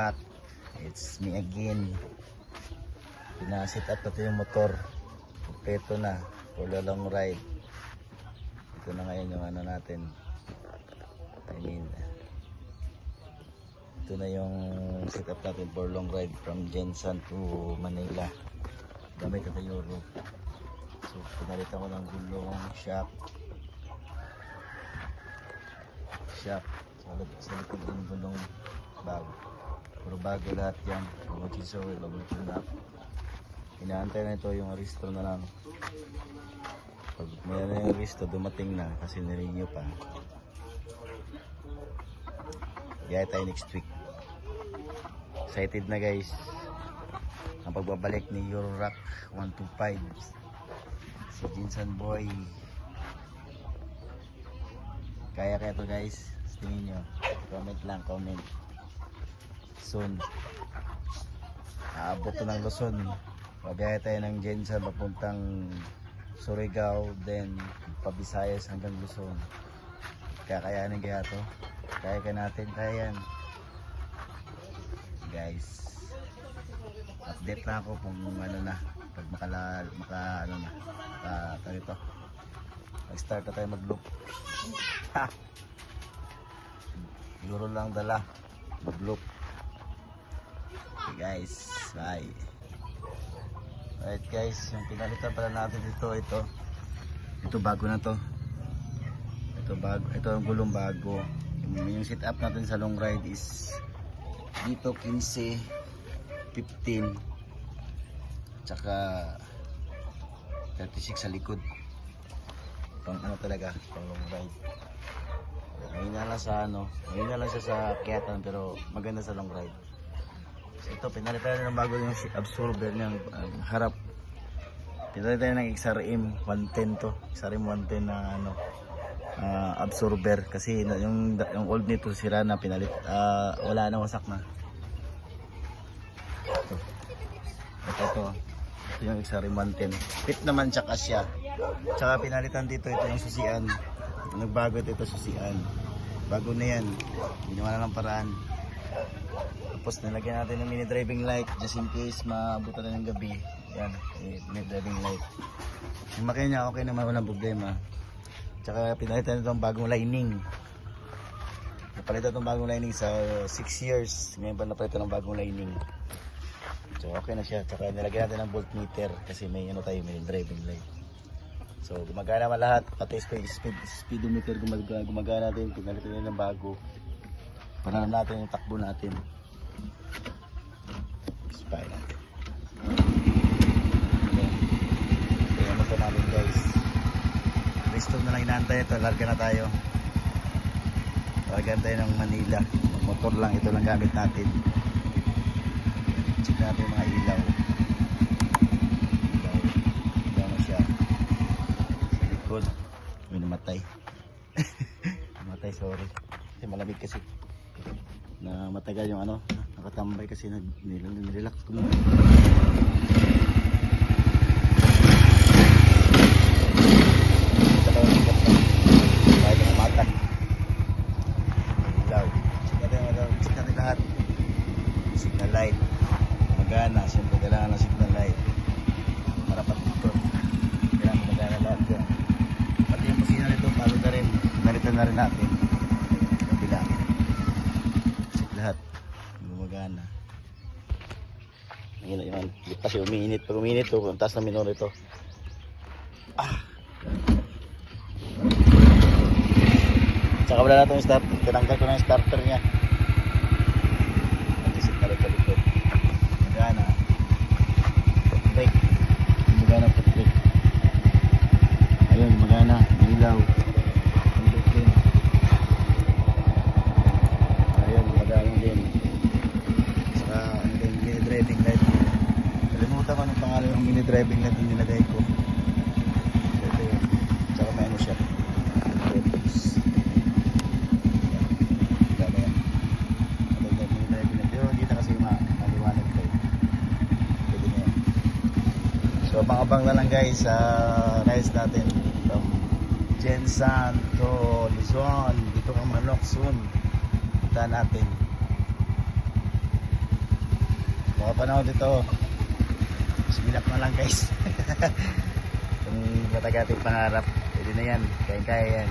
Back, it's me again. Pinasit up natin yung motor. Kompleto na for the long ride. Ito na ngayon yung ano natin. Ito na yung setup natin for long ride from Jensan to Manila. Gamit ito Euro. So pinalitan ko ng gulong, shock. Sa likod ng gulong bago. Puro bago lahat yan. Mag-isoil, mag-tune up. Inaantay na ito yung aristo na lang. Pag may na yung aristo, dumating na kasi nirenew pa. Kaya tayo next week. Excited na guys. Ang pagbabalik ni Eurorack 125. Si Jensan Boy. Kaya to guys. Tingin nyo. Comment lang, comment. Soon aabot to ng Luzon. Pabiyahe tayo ng Jensan papuntang Surigao, then Pabisayas hanggang Luzon. Kakayanin kaya to? Kaya ka natin, kaya yan guys. Update na ako kung ano na, pag mag-start na tayo mag-loop. Euro lang dala mag-loop. Okay guys, bye. Alright guys, yung pinalitan pala natin ito bago na to. Ito ang gulong bago. Yung setup natin sa long ride is dito 15, 15 tsaka 36 sa likod. Pang ano talaga, pang long ride. Mahina lang siya sa kiyatan pero maganda sa long ride. So ito, pinalitan ng bago yung absorber niyang harap. Pinalitan ng XRM 110 to. XRM 110 na absorber kasi yung old nito sira na, pinalit. Wala na, wasak na. Ito yung XRM 110. Fit naman tsaka siya. Tsaka pinalitan dito ito yung susian. Nagbago ito susian. Bago na yan. Ginawa na ng paraan. Tapos nilagyan natin ng mini driving light just in case maabutan na ng gabi. Yan, mini driving light. Yung makina okay naman, walang problema. Tsaka pinalitan itong bagong lining. Napalitan itong bagong lining sa 6 years. Ngayon pa napalitan ng bagong lining. So okay na siya. Tsaka nilagyan natin ng voltmeter kasi may mini driving light. So gumagana naman lahat. Pati speedometer gumagana din. Pinalitan ng bago. Panahan natin yung takbo natin. Spy natin. Kaya mo ito namin guys. Restore na lang inaantay ito. Larga na tayo. Larga tayo ng Manila. Motor lang. Ito lang gamit natin. Check natin yung mga ilaw. Ilaw na siya. Sa likod. May namatay. Namatay, sorry. Kasi malamig kasi. Na matagal yung nakatambay kasi nirelax ko muna. Tayo ng mata. Ilaw. Check natin lahat. Signal light. Magana. Siyempre kailangan ng signal light. Para patikot. Kailangan magana lahat yan. Pati yung kusina nito, palo na rin. Nalitan na rin natin. Kabila. Lahat gumagana. Yan. Kasi umiinit. Pag umiinit ito, ang taas na minor ito. Tsaka wala na itong start. Tinanggal ko na yung starter niya. Nagisip na rin kalikod. Gumagana. Brake. Gumagana po brake. Ayun, gumagana. Ilaw. Driving light. Kalimutan ko ng pangalan ng mini driving light yung nilagay ko. Ito yun. Tsaka may siya. Dami yan. Ito yung mini driving light. Pero hindi na kasi maliwanag ko. Pwede nyo yan. So abang-abang na lang guys sa rides natin. From Jensan to Luzon. Dito kang Manok soon. Punta natin. Baka panahon dito. Smilap na lang guys. Kung matagat yung pangarap, pwede na yan. Kaya-kaya yan.